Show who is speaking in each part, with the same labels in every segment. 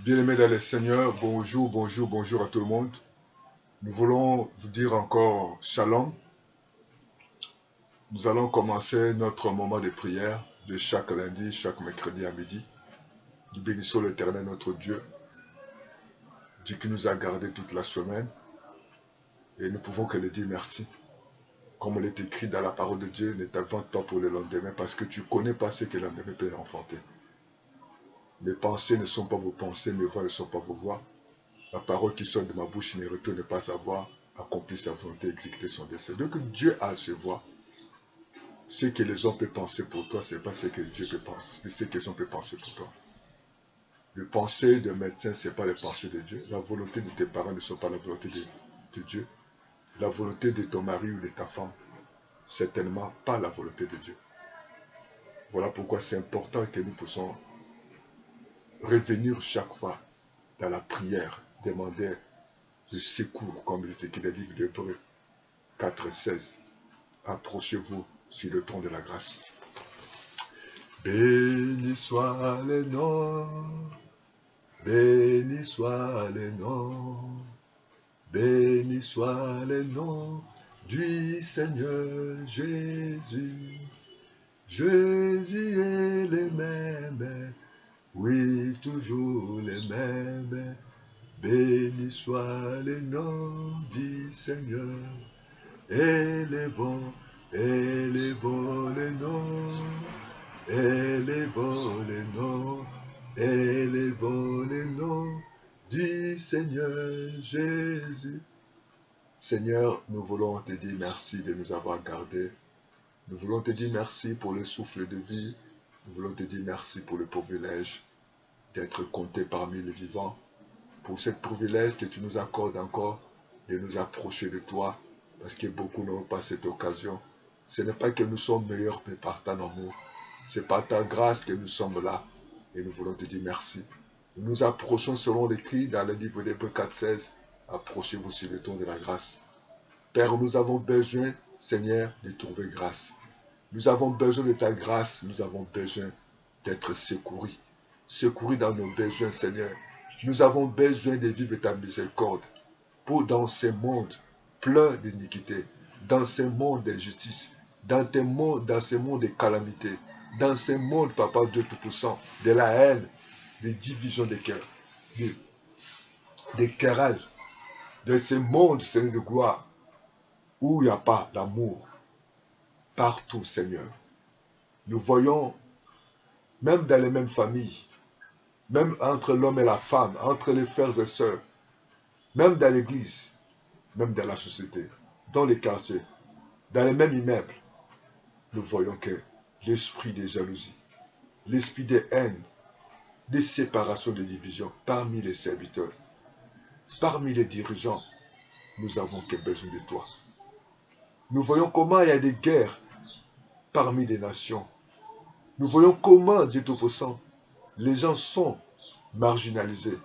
Speaker 1: Bien-aimés dans le Seigneur, bonjour, bonjour, bonjour à tout le monde. Nous voulons vous dire encore shalom. Nous allons commencer notre moment de prière de chaque lundi, chaque mercredi à midi. Nous bénissons l'Éternel, notre Dieu, Dieu qui nous a gardés toute la semaine. Et nous pouvons que lui dire merci. Comme il est écrit dans la parole de Dieu, ne t'invente pas pour le lendemain parce que tu ne connais pas ce que le lendemain peut enfanter. Mes pensées ne sont pas vos pensées, mes voix ne sont pas vos voix. La parole qui sort de ma bouche ne retourne pas sa voix, accomplir sa volonté, exécuter son dessein. Donc Dieu a ses voix. Ce que les hommes peuvent penser pour toi, ce n'est pas ce que Dieu peut penser, c'est ce que les hommes peuvent penser pour toi. Le pensée de médecin, ce n'est pas le pensée de Dieu. La volonté de tes parents ne sont pas la volonté de Dieu. La volonté de ton mari ou de ta femme, certainement pas la volonté de Dieu. Voilà pourquoi c'est important que nous puissions revenir chaque fois dans la prière, demander le secours, comme il est écrit dans le livre d'Hébreux 4,16. Approchez-vous sur le trône de la grâce. Béni soit le nom, béni soit le nom, béni soit le nom du Seigneur Jésus. Jésus est le même, oui, toujours le même. Béni soit le nom du Seigneur. Élevons, élevons le nom, élevons le nom, élevons le nom du Seigneur Jésus. Seigneur, nous voulons te dire merci de nous avoir gardés. Nous voulons te dire merci pour le souffle de vie. Nous voulons te dire merci pour le privilège d'être compté parmi les vivants. Pour ce privilège que tu nous accordes encore de nous approcher de toi. Parce que beaucoup n'ont pas cette occasion. Ce n'est pas que nous sommes meilleurs, mais par ton amour. C'est par ta grâce que nous sommes là. Et nous voulons te dire merci. Nous nous approchons selon l'écrit dans le livre d'Hébreux 4,16. Approchez-vous sur le trône de la grâce. Père, nous avons besoin, Seigneur, de trouver grâce. Nous avons besoin de ta grâce. Nous avons besoin d'être secourus. Secourus dans nos besoins, Seigneur. Nous avons besoin de vivre ta miséricorde. Pour dans ce monde plein d'iniquité, dans ce monde d'injustice, dans ce monde de calamité, dans ce monde, Papa Dieu Tout-Puissant, de la haine, des divisions de cœur, des querelles, de ce monde, Seigneur de gloire, où il n'y a pas d'amour, partout, Seigneur. Nous voyons, même dans les mêmes familles, même entre l'homme et la femme, entre les frères et sœurs, même dans l'église, même dans la société, dans les quartiers, dans les mêmes immeubles, nous voyons que l'esprit de jalousie, l'esprit de haine, de séparation, de division parmi les serviteurs, parmi les dirigeants, nous avons que besoin de toi. Nous voyons comment il y a des guerres parmi les nations. Nous voyons comment, Dieu Tout-Puissant, les gens sont marginalisés.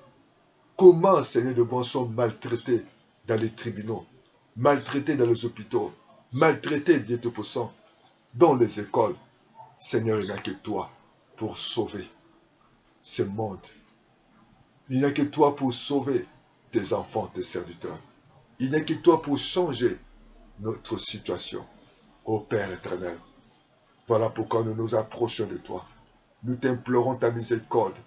Speaker 1: Comment, Seigneur de gloire, sont maltraités dans les tribunaux, maltraités dans les hôpitaux, maltraités, Dieu Tout-Puissant, dans les écoles. Seigneur, il n'y a que toi pour sauver ce monde. Il n'y a que toi pour sauver tes enfants, tes serviteurs. Il n'y a que toi pour changer notre situation. Ô Père éternel, voilà pourquoi nous nous approchons de toi. Nous t'implorons ta miséricorde.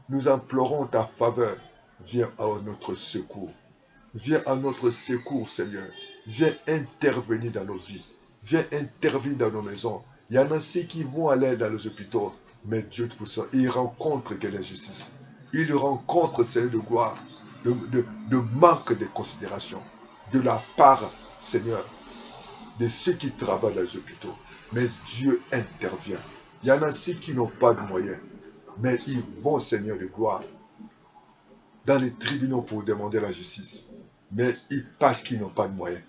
Speaker 1: Nous implorons ta faveur. Viens à notre secours. Viens à notre secours, Seigneur. Viens intervenir dans nos vies. Viens intervenir dans nos maisons. Il y en a ceux qui vont aller dans les hôpitaux. Mais Dieu Tout-Puissant, ils rencontrent quelle injustice. Ils rencontrent, Seigneur de gloire, de manque de considération de la part, Seigneur, de ceux qui travaillent dans les hôpitaux. Mais Dieu intervient. Il y en a ceux qui n'ont pas de moyens. Mais ils vont, Seigneur de gloire, dans les tribunaux pour demander la justice. Mais parce qu'ils n'ont pas de moyens.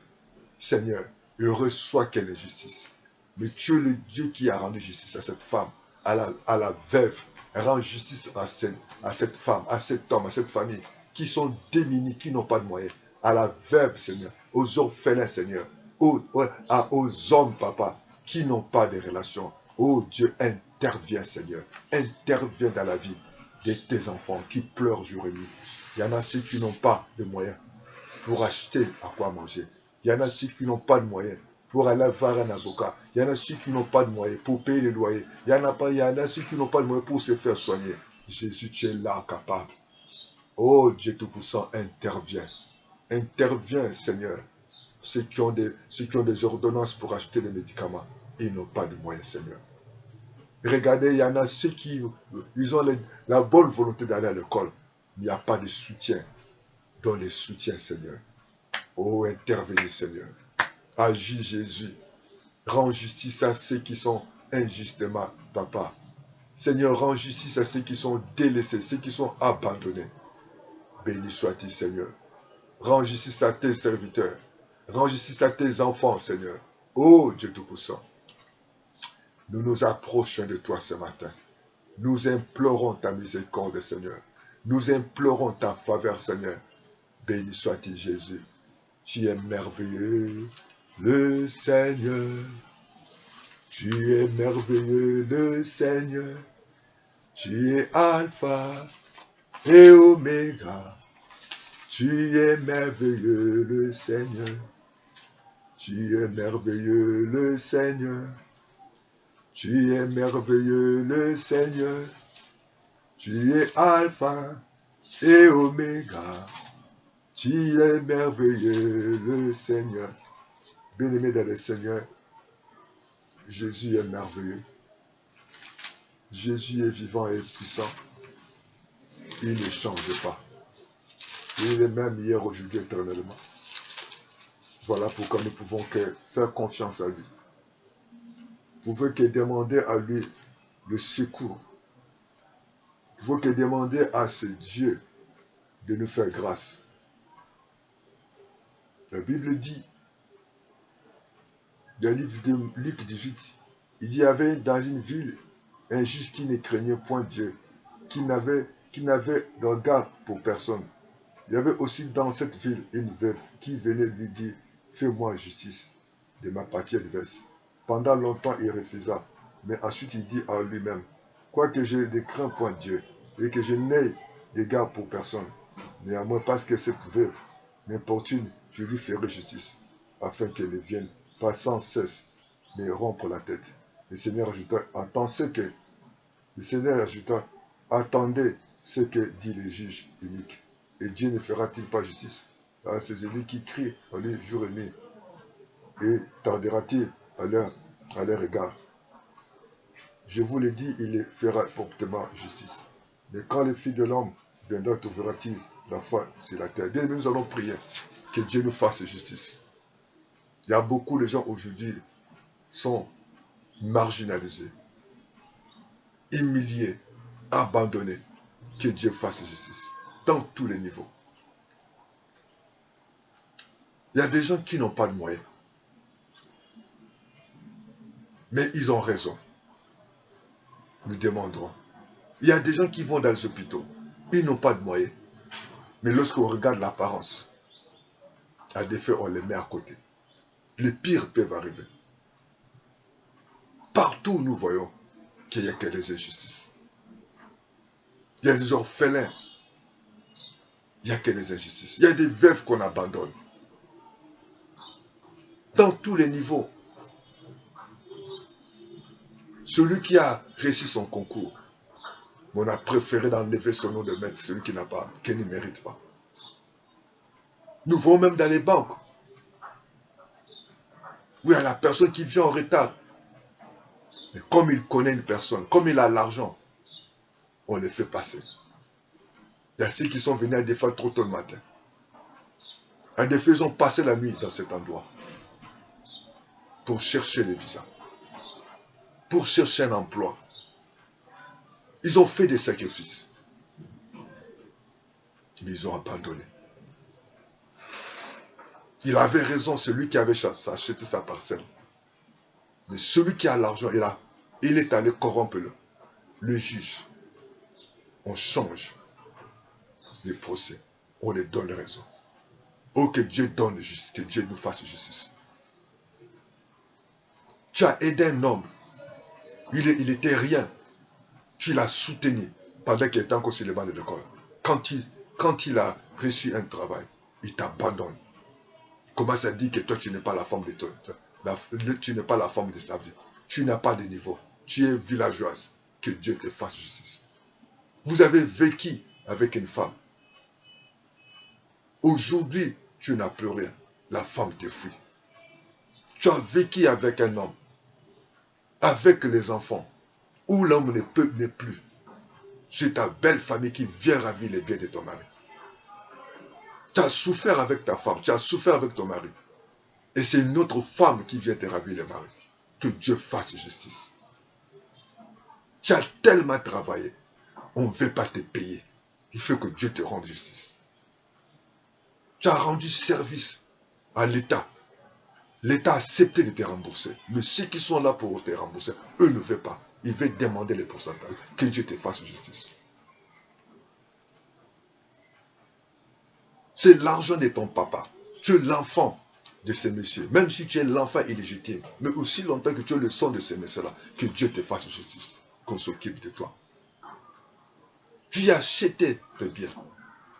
Speaker 1: Seigneur, ils reçoivent quelle injustice. Mais tu es le Dieu qui a rendu justice à cette femme, à la veuve. Rends justice à cette femme, à cet homme, à cette famille, qui sont démunis, qui n'ont pas de moyens. À la veuve, Seigneur, aux orphelins, Seigneur, aux hommes, Papa, qui n'ont pas de relations. Oh Dieu, interviens, Seigneur. Interviens dans la vie de tes enfants qui pleurent jour et nuit. Il y en a ceux qui n'ont pas de moyens pour acheter à quoi manger. Il y en a ceux qui n'ont pas de moyens pour aller voir un avocat. Il y en a ceux qui n'ont pas de moyens pour payer les loyers. Il y en a ceux qui n'ont pas de moyens pour se faire soigner. Jésus, tu es là, capable. Oh Dieu Tout-Puissant, interviens. Interviens, Seigneur. Ceux qui ont des ordonnances pour acheter des médicaments, ils n'ont pas de moyens, Seigneur. Regardez, il y en a ceux qui ils ont la bonne volonté d'aller à l'école. Il n'y a pas de soutien. Donne les soutiens, Seigneur. Oh, intervenez, Seigneur. Agis, Jésus. Rends justice à ceux qui sont injustement, Papa. Seigneur, rends justice à ceux qui sont délaissés, ceux qui sont abandonnés. Béni sois-tu, Seigneur. Rends justice à tes serviteurs. Rends justice à tes enfants, Seigneur. Oh, Dieu Tout-Puissant. Nous nous approchons de toi ce matin. Nous implorons ta miséricorde, Seigneur. Nous implorons ta faveur, Seigneur. Béni sois-tu, Jésus. Tu es merveilleux, le Seigneur. Tu es merveilleux, le Seigneur. Tu es Alpha et Oméga. Tu es merveilleux, le Seigneur. Tu es merveilleux, le Seigneur. Tu es merveilleux, le Seigneur. Tu es Alpha et Oméga. Tu es merveilleux, le Seigneur. Bien-aimé dans le Seigneur, Jésus est merveilleux. Jésus est vivant et puissant. Il ne change pas. Il est même hier, aujourd'hui, éternellement. Voilà pourquoi nous pouvons que faire confiance à lui. Vous pouvez que demander à lui le secours. Vous pouvez que demander à ce Dieu de nous faire grâce. La Bible dit, dans le livre de Luc 18, il dit, il y avait dans une ville un juge qui ne craignait point Dieu, qui n'avait de regard pour personne. Il y avait aussi dans cette ville une veuve qui venait lui dire, fais-moi justice de ma partie adverse. Pendant longtemps, il refusa, mais ensuite il dit à lui-même, quoique je ne crains point Dieu et que je n'ai d'égard pour personne, néanmoins parce que cette veuve m'importune, je lui ferai justice, afin qu'elle ne vienne pas sans cesse me rompre la tête. Le Seigneur ajouta, attendez ce que dit le juge unique. Et Dieu ne fera-t-il pas justice à ces élus qui crient en lui jour et nuit? Et tardera-t-il à leur égard? Je vous l'ai dit, il les fera promptement justice. Mais quand le Fils de l'homme viendra, trouvera-t-il la foi sur la terre? Bien, nous allons prier que Dieu nous fasse justice. Il y a beaucoup de gens aujourd'hui sont marginalisés, humiliés, abandonnés. Que Dieu fasse justice dans tous les niveaux. Il y a des gens qui n'ont pas de moyens. Mais ils ont raison. Nous demanderons. Il y a des gens qui vont dans les hôpitaux. Ils n'ont pas de moyens. Mais lorsqu'on regarde l'apparence, à des faits, on les met à côté. Les pires peuvent arriver. Partout, nous voyons qu'il y a que des injustices. Il y a des orphelins. Il n'y a que des injustices. Il y a des veuves qu'on abandonne. Dans tous les niveaux. Celui qui a réussi son concours, on a préféré d'enlever son nom de maître, celui qui n'a pas, qui ne mérite pas. Nous voyons même dans les banques, où il y a la personne qui vient en retard. Mais comme il connaît une personne, comme il a l'argent, on le fait passer. Il y a ceux qui sont venus à des fois trop tôt le matin. À des fois, ils ont passé la nuit dans cet endroit pour chercher le visa, pour chercher un emploi. Ils ont fait des sacrifices. Mais ils ont abandonné. Il avait raison, celui qui avait acheté sa parcelle. Mais celui qui a l'argent, il est allé corrompre le juge. On change les procès. On les donne raison. Oh, que Dieu donne justice, que Dieu nous fasse justice. Tu as aidé un homme. Il était rien. Tu l'as soutenu. pendant qu'il était encore sur les bancs de l'école. Quand il a reçu un travail, il t'abandonne. Il commence à dire que toi, tu n'es pas la femme de tu n'es pas la femme de sa vie. Tu n'as pas de niveau. Tu es villageoise. Que Dieu te fasse justice. Vous avez vécu avec une femme. Aujourd'hui, tu n'as plus rien. La femme te fuit. Tu as vécu avec un homme, avec les enfants, où l'homme n'est plus. C'est ta belle famille qui vient ravir les biens de ton mari. Tu as souffert avec ta femme, tu as souffert avec ton mari. Et c'est une autre femme qui vient te ravir le mari. Que Dieu fasse justice. Tu as tellement travaillé. On ne veut pas te payer. Il faut que Dieu te rende justice. Tu as rendu service à l'État. L'État a accepté de te rembourser. Mais ceux qui sont là pour te rembourser, eux ne veulent pas. Ils veulent demander les pourcentages. Que Dieu te fasse justice. C'est l'argent de ton papa. Tu es l'enfant de ces messieurs. Même si tu es l'enfant illégitime. Mais aussi longtemps que tu es le sang de ces messieurs-là. Que Dieu te fasse justice. Qu'on s'occupe de toi. Tu as acheté tes biens.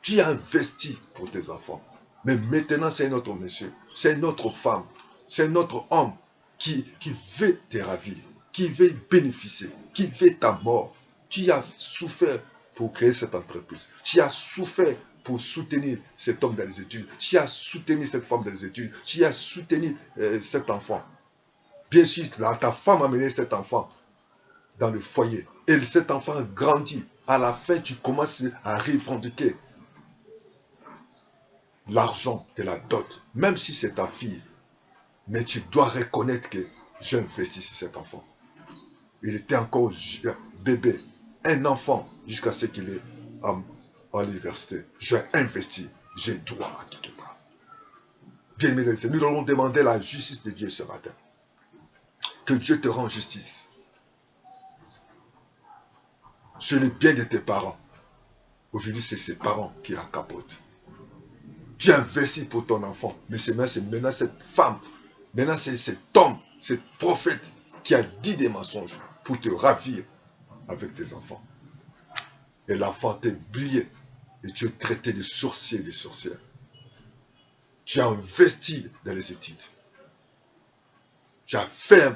Speaker 1: Tu as investi pour tes enfants. Mais maintenant, c'est un autre monsieur. C'est une autre femme. C'est un autre homme qui veut te ravir. Qui veut bénéficier. Qui veut ta mort. Tu as souffert pour créer cette entreprise. Tu as souffert pour soutenir cet homme dans les études. Tu as soutenu cette femme dans les études. Tu as soutenu cet enfant. Bien sûr, là, ta femme a mené cet enfant dans le foyer. Et cet enfant grandit. À la fin, tu commences à revendiquer l'argent de la dot. Même si c'est ta fille. Mais tu dois reconnaître que j'ai investi sur cet enfant. Il était encore bébé. Un enfant jusqu'à ce qu'il est à l'université. J'ai investi. J'ai droit à quelque part. Bien aimé, nous allons demander la justice de Dieu ce matin. Que Dieu te rende justice. Sur les biens de tes parents. Aujourd'hui, c'est ses parents qui la capotent. Tu as investi pour ton enfant. Mais c'est maintenant cette femme. Maintenant, c'est cet homme, cet prophète qui a dit des mensonges pour te ravir avec tes enfants. Et l'enfant t'a brillé. Et tu es traité de sorcier et de sorcière. Tu as investi dans les études. Tu as fait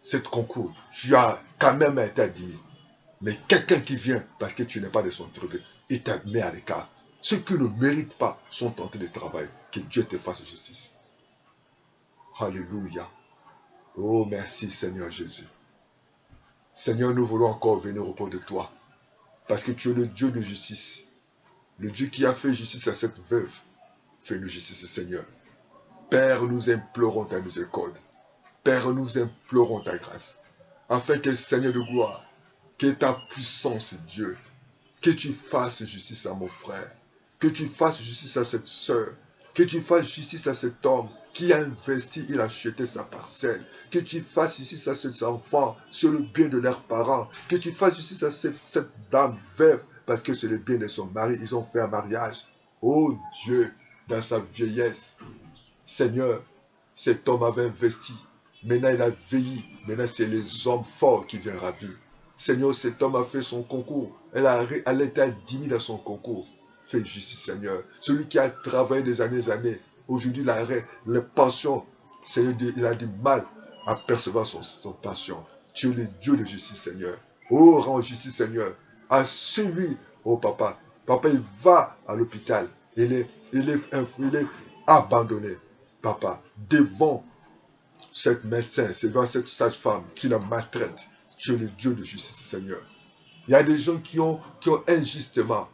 Speaker 1: cette concours. Tu as quand même été admis. Mais quelqu'un qui vient parce que tu n'es pas de son tribu, il t'a mis à l'écart. Ceux qui ne méritent pas sont tentés de travail. Que Dieu te fasse justice. Alléluia. Oh, merci Seigneur Jésus. Seigneur, nous voulons encore venir auprès de toi. Parce que tu es le Dieu de justice. Le Dieu qui a fait justice à cette veuve. Fais-nous justice, Seigneur. Père, nous implorons ta miséricorde. Père, nous implorons ta grâce. Afin que, Seigneur de gloire, que ta puissance, Dieu, que tu fasses justice à mon frère. Que tu fasses justice à cette sœur. Que tu fasses justice à cet homme qui a investi, il a acheté sa parcelle. Que tu fasses justice à ces enfants sur le bien de leurs parents. Que tu fasses justice à cette dame veuve parce que c'est le bien de son mari. Ils ont fait un mariage. Oh Dieu, dans sa vieillesse, Seigneur, cet homme avait investi. Maintenant, il a vieilli. Maintenant, c'est les hommes forts qui viennent ravir. Seigneur, cet homme a fait son concours. Elle était admise dans son concours. Fais justice, Seigneur. Celui qui a travaillé des années et des années, aujourd'hui, les pensions, Seigneur, il a du mal à percevoir son pension. Tu es le Dieu de justice, Seigneur. Oh, rends justice, Seigneur, à celui, oh papa. Papa, il va à l'hôpital. Il est abandonné, papa, devant cette médecin, devant cette sage-femme qui la maltraite. Tu es le Dieu de justice, Seigneur. Il y a des gens qui ont injustement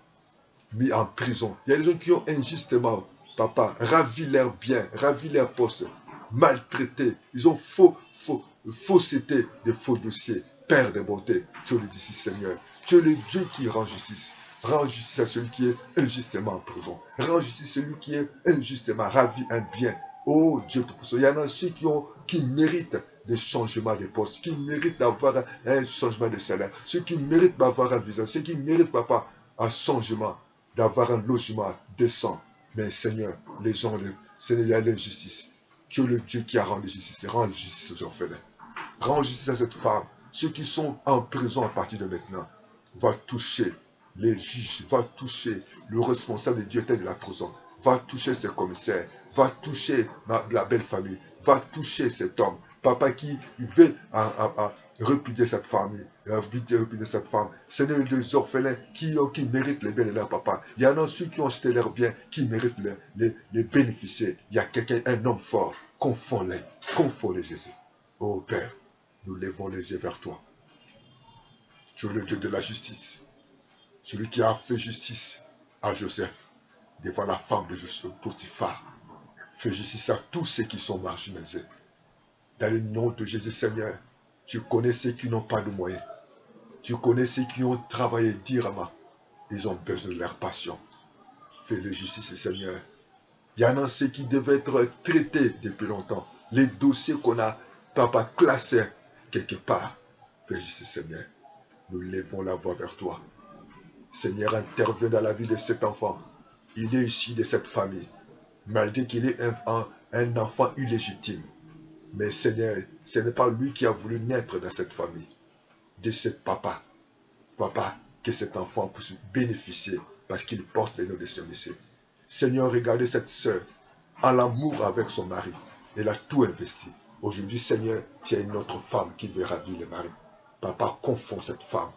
Speaker 1: mis en prison. Il y a des gens qui ont injustement, papa, ravi leurs biens, ravi leurs postes, maltraités. Ils ont fausseté des faux dossiers. Père de bonté, tu es le Dieu, Seigneur. Tu es le Dieu qui rend justice. Rends justice à celui qui est injustement en prison. Rends justice à celui qui est injustement ravi un bien. Oh Dieu tout-puissant, il y en a ceux qui méritent des changements de poste, qui méritent d'avoir un changement de salaire, ceux qui méritent d'avoir un visa, ceux qui méritent, papa, un changement, d'avoir un logement décent. Mais Seigneur, les gens, Seigneur, il y a l'injustice. Tu es le Dieu qui a rendu justice. Rends justice aux orphelins. Rends justice à cette femme. Ceux qui sont en prison à partir de maintenant. va toucher les juges, va toucher le responsable du directeur de la prison, va toucher ses commissaires, va toucher la belle famille, va toucher cet homme. Papa qui veut répudier cette famille, répudier cette femme. Seigneur, les orphelins qui méritent les biens de leur papa. Il y en a ceux qui ont acheté leurs biens, qui méritent les bénéficier. Il y a quelqu'un, un homme fort. Confonds-les, Jésus. Oh Père, nous levons les yeux vers toi. Tu es le Dieu de la justice. Celui qui a fait justice à Joseph devant la femme de Potiphar. Fais justice à tous ceux qui sont marginalisés. Dans le nom de Jésus, Seigneur, tu connais ceux qui n'ont pas de moyens. Tu connais ceux qui ont travaillé durement. Ils ont besoin de leur passion. Fais-le justice, Seigneur. Il y en a ceux qui devaient être traités depuis longtemps. Les dossiers qu'on a, papa, classés quelque part. Fais justice, Seigneur. Nous levons la voix vers toi. Seigneur, interviens dans la vie de cet enfant. Il est issu de cette famille. Malgré qu'il est un enfant illégitime. Mais Seigneur, ce n'est pas lui qui a voulu naître dans cette famille. De ce papa. Papa, que cet enfant puisse bénéficier parce qu'il porte le nom de son lycée. Seigneur, regardez cette sœur en l'amour avec son mari. Elle a tout investi. Aujourd'hui, Seigneur, tu as une autre femme qui veut ravir le mari. Papa, confonds cette femme.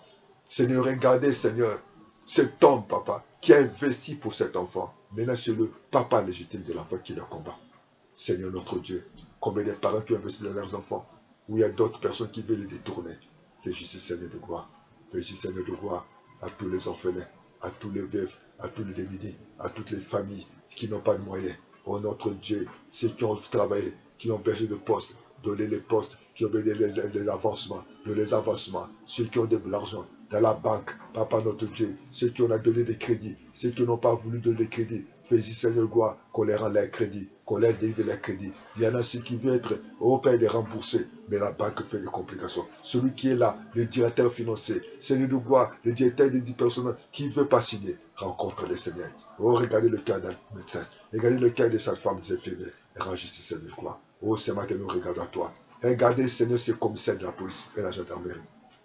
Speaker 1: Seigneur, regardez, Seigneur, cet homme, papa, qui a investi pour cet enfant. Maintenant, c'est le papa légitime de l'enfant qui le combat. Seigneur notre Dieu, combien de parents qui ont investi dans leurs enfants, où il y a d'autres personnes qui veulent les détourner. Fais justice, Seigneur de gloire. Fais justice, Seigneur de gloire, à tous les orphelins, à tous les veufs, à tous les démunis, à toutes les familles qui n'ont pas de moyens. Oh notre Dieu, ceux qui ont travaillé, qui ont besoin de postes, donner les postes, qui ont besoin des avancements, de les avancements, ceux qui ont de l'argent dans la banque, Papa notre Dieu, ceux qui ont donné des crédits, ceux qui n'ont pas voulu donner des crédits, fais-y Seigneur gloire, qu'on les rende les crédits, qu'on leur délivre les crédits. Il y en a ceux qui veulent être au Père de rembourser, mais la banque fait des complications. Celui qui est là, le directeur financier, Seigneur de gloire, le directeur des 10 personnes qui ne veut pas signer, rencontre les Seigneurs. Oh, regardez le cas d'un médecin, regardez le cas de cette femme, des infirmières, rends justice Seigneur de gloire. Oh, ce matin, nous regardons à toi. Regardez, Seigneur, ces commissaires de la police et la gendarmerie.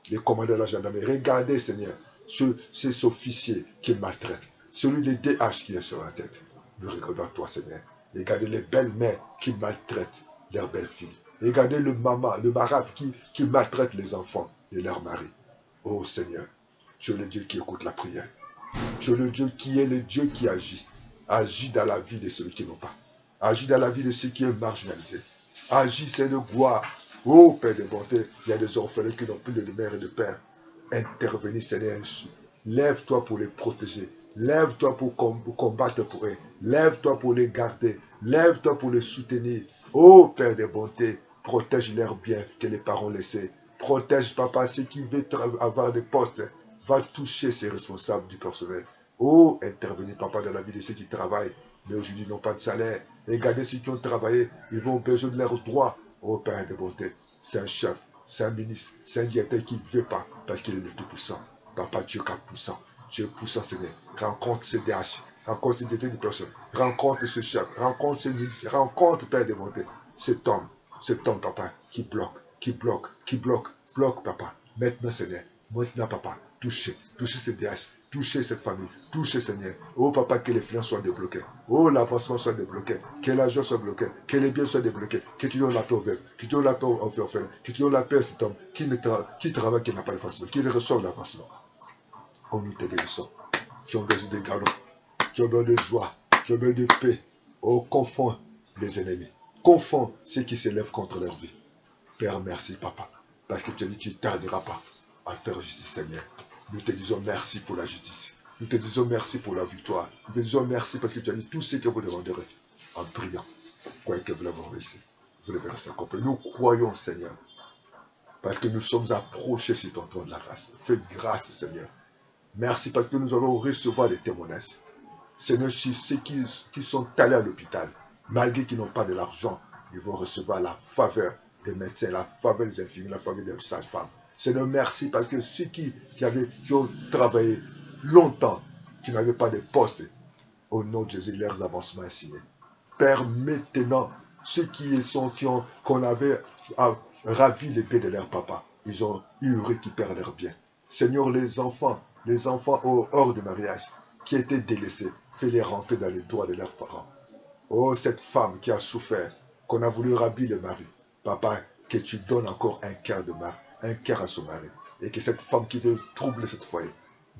Speaker 1: Les commandants de la gendarmerie. Regardez, Seigneur, ces officiers qui maltraitent. Celui des DH qui est sur la tête. Nous regardons à toi, Seigneur. Regardez les belles-mères qui maltraitent leurs belles-filles. Regardez le marâtre qui maltraite les enfants de leur mari. Oh Seigneur, tu es le Dieu qui écoute la prière. Tu es le Dieu qui est le Dieu qui agit. Agis dans la vie de ceux qui n'ont pas. Agis dans la vie de ceux qui sont marginalisés. Agis, Seigneur, gloire. Oh Père de bonté, il y a des orphelins qui n'ont plus de mère et de père. Intervenez, Seigneur Jésus. Lève-toi pour les protéger. Lève-toi pour combattre pour eux. Lève-toi pour les garder. Lève-toi pour les soutenir. Oh Père de bonté, protège leurs biens que les parents laissés. Protège, Papa, ceux qui veulent avoir des postes. Va toucher ces responsables du personnel. Oh, intervenez, Papa, dans la vie de ceux qui travaillent, mais aujourd'hui n'ont pas de salaire. Regardez ceux qui ont travaillé, ils vont besoin de leurs droits. Oh Père de bonté, c'est un chef, c'est un ministre, c'est un directeur qui ne veut pas parce qu'il est le tout-puissant. Papa, Dieu est puissant. Dieu est puissant, Seigneur. Rencontre ce DH, rencontre ce directeur de personne, rencontre ce chef, rencontre ce ministre, rencontre Père de bonté. Cet homme, Papa, qui bloque, Papa. Maintenant, Seigneur, maintenant, Papa, touchez ce DH. Touchez cette famille, touchez Seigneur. Oh Papa, que les finances soient débloquées. Oh, l'avancement soit débloqué. Que l'argent soit bloqué. Que les biens soient débloqués. Que tu donnes la paix aux veuves. Que tu donnes la paix aux orphelins. Que tu donnes la paix à cet homme qui travaille, qui n'a pas d'avancement. Qui reçoit l'avancement. Oh, nous te bénissons. Tu as besoin de galop. Tu as besoin de joie. Tu as besoin de paix. Oh, confonds les ennemis. Confonds ceux qui s'élèvent contre leur vie. Père, merci, Papa. Parce que tu as dit que tu ne tarderas pas à faire justice, Seigneur. Nous te disons merci pour la justice. Nous te disons merci pour la victoire. Nous te disons merci parce que tu as dit tout ce que vous demanderez en priant. Quoi que vous l'avez réussi, vous le verrez s'accomplir. Nous croyons, Seigneur, parce que nous sommes approchés sur ton trône de la grâce. Fais grâce, Seigneur. Merci parce que nous allons recevoir des témoignages. Seigneur, si ceux qui sont allés à l'hôpital, malgré qu'ils n'ont pas de l'argent, ils vont recevoir la faveur des médecins, la faveur des infirmiers, la faveur des sages-femmes. Seigneur, merci parce que ceux qui ont travaillé longtemps, qui n'avaient pas de poste, au nom de Jésus, leurs avancements sont signés. Père, maintenant, ceux qu'on avait ravi l'épée de leur papa, ils récupèrent leurs biens. Seigneur, les enfants hors de mariage, qui étaient délaissés, fais-les rentrer dans les droits de leurs parents. Oh, cette femme qui a souffert, qu'on a voulu rabiller le mari. Papa, que tu donnes encore un cœur de mari, un cœur à son mari. Et que cette femme qui veut troubler cette foyer,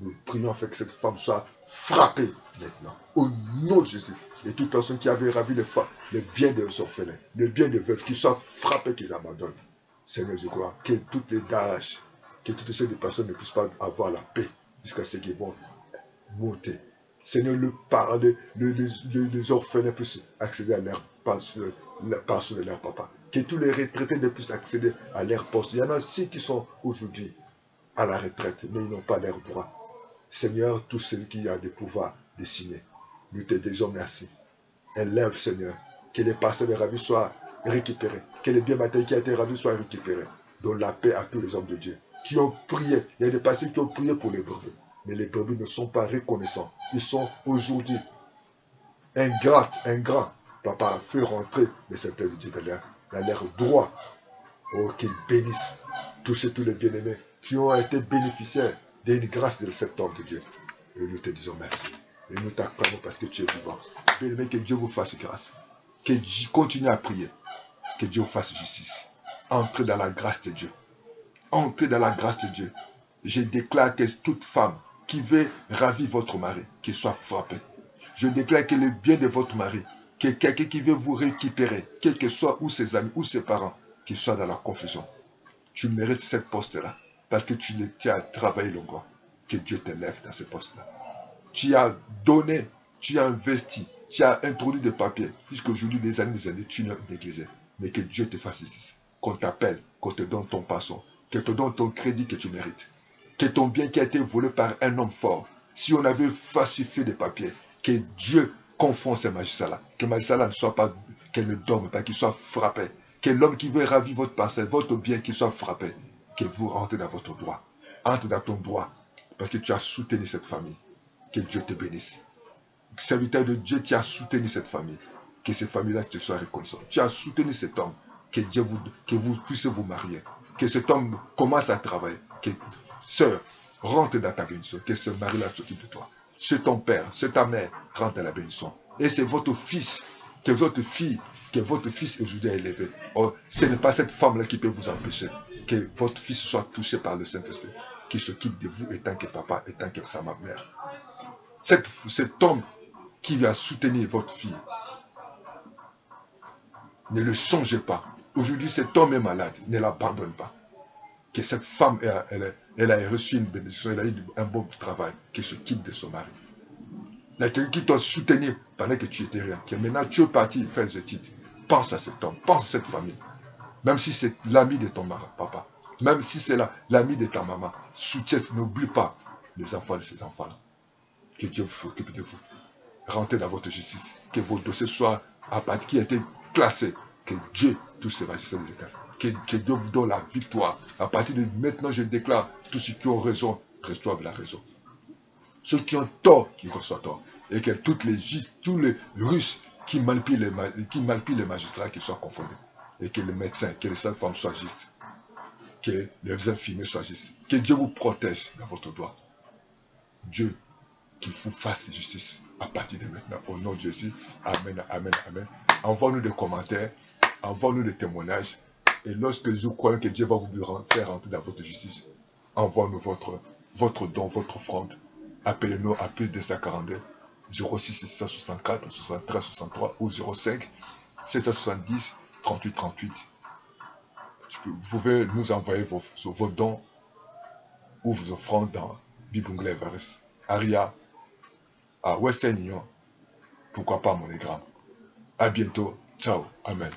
Speaker 1: nous prions afin que cette femme soit frappée maintenant. Au nom de Jésus. Et toute personne qui avait ravi le bien des orphelins, le bien des veuves, qu'ils soient frappés, qu'ils abandonnent. Seigneur, je crois que toutes les Daesh, que toutes ces personnes ne puissent pas avoir la paix jusqu'à ce qu'ils vont monter. Seigneur, les orphelins puissent accéder à leur pension de leur papa. Que tous les retraités ne puissent accéder à leur poste. Il y en a aussi qui sont aujourd'hui à la retraite, mais ils n'ont pas leurs droits. Seigneur, tous ceux qui ont des pouvoirs dessinés, nous te disons merci. Élève, Seigneur, que les parcelles ravies soient récupérées, que les biens matériels qui ont été ravis soient récupérés. Donne la paix à tous les hommes de Dieu qui ont prié. Il y a des personnes qui ont prié pour les brebis, mais les brebis ne sont pas reconnaissants. Ils sont aujourd'hui ingrats. Papa, fais rentrer les serviteurs de Dieu dans leur droit. Oh, qu'ils bénissent tous les bien-aimés qui ont été bénéficiaires d'une grâce de cet homme de Dieu. Et nous te disons merci. Et nous t'acclamons parce que tu es vivant. Bien-aimé, que Dieu vous fasse grâce. Que Dieu continue à prier. Que Dieu vous fasse justice. Entrez dans la grâce de Dieu. Entrez dans la grâce de Dieu. Je déclare que toute femme qui veut ravir votre mari, qu'il soit frappé. Je déclare que le bien de votre mari, que quelqu'un qui veut vous récupérer, quel que soit ou ses amis ou ses parents, qu'il soit dans la confusion. Tu mérites ce poste-là parce que tu as travaillé longtemps. Que Dieu te lève dans ce poste-là. Tu as donné, tu as investi, tu as introduit des papiers. Jusqu'aujourd'hui, des années, tu n'as négligé. Mais que Dieu te fasse justice. Qu'on t'appelle, qu'on te donne ton passant, qu'on te donne ton crédit que tu mérites. Que ton bien qui a été volé par un homme fort, si on avait falsifié des papiers, que Dieu confond ces magistrats-là. Que les magistrats-là ne soient pas, qu'elle ne dorment pas, qu'ils soient frappés. Que l'homme qui veut ravir votre parcelle, votre bien, qu'il soit frappé. Que vous rentrez dans votre droit. Entre dans ton droit. Parce que tu as soutenu cette famille. Que Dieu te bénisse. Serviteur de Dieu, tu as soutenu cette famille. Que cette famille-là te soit reconnaissante. Tu as soutenu cet homme. Que vous puissiez vous marier. Que cet homme commence à travailler. Que sœur, rentre dans ta bénédiction. Que ce mari-là s'occupe de toi. C'est ton père, c'est ta mère, rentre dans la bénédiction. Et c'est votre fils, que votre fille, que votre fils aujourd'hui est élevé. Oh, ce n'est pas cette femme-là qui peut vous empêcher. Que votre fils soit touché par le Saint-Esprit. Qui s'occupe de vous étant que papa, étant que sa mère. Cet homme qui va soutenir votre fille, ne le changez pas. Aujourd'hui, cet homme est malade, ne l'abandonne pas. Que cette femme, elle a reçu une bénédiction, elle a eu un bon travail, qu'elle se quitte de son mari. Il y a quelqu'un qui t'a soutenu pendant que tu étais rien. Que maintenant tu es parti faire des études. Pense à cet homme, pense à cette famille. Même si c'est l'ami de ton papa, même si c'est l'ami de ta maman, soutiens, n'oublie pas les enfants de ces enfants-là. Que Dieu s'occupe de vous. Rentrez dans votre justice. Que vos dossiers soient à partir qui a été classés. Que Dieu touche ces magistrats de l'État. Que Dieu vous donne la victoire. À partir de maintenant, je déclare, tous ceux qui ont raison reçoivent la raison. Ceux qui ont tort, qui reçoivent tort. Et que tous les Russes qui manipulent les magistrats, qui soient confondus. Et que les médecins, que les sages femmes soient justes. Que les infirmiers soient justes. Que Dieu vous protège dans votre droit. Dieu, qu'il vous fasse justice à partir de maintenant. Au nom de Jésus. Amen, amen, amen. Envoie-nous des commentaires. Envoie-nous des témoignages. Et lorsque nous croyons que Dieu va vous faire rentrer dans votre justice, envoie-nous votre don, votre offrande. Appelez-nous à plus de 142 06 664 73 63 ou 05 770 38 38. Vous pouvez nous envoyer vos dons ou vos offrandes dans Bibungle Everest, Aria, à Western Union. Pourquoi pas MoneyGram. À bientôt. Ciao. Amen.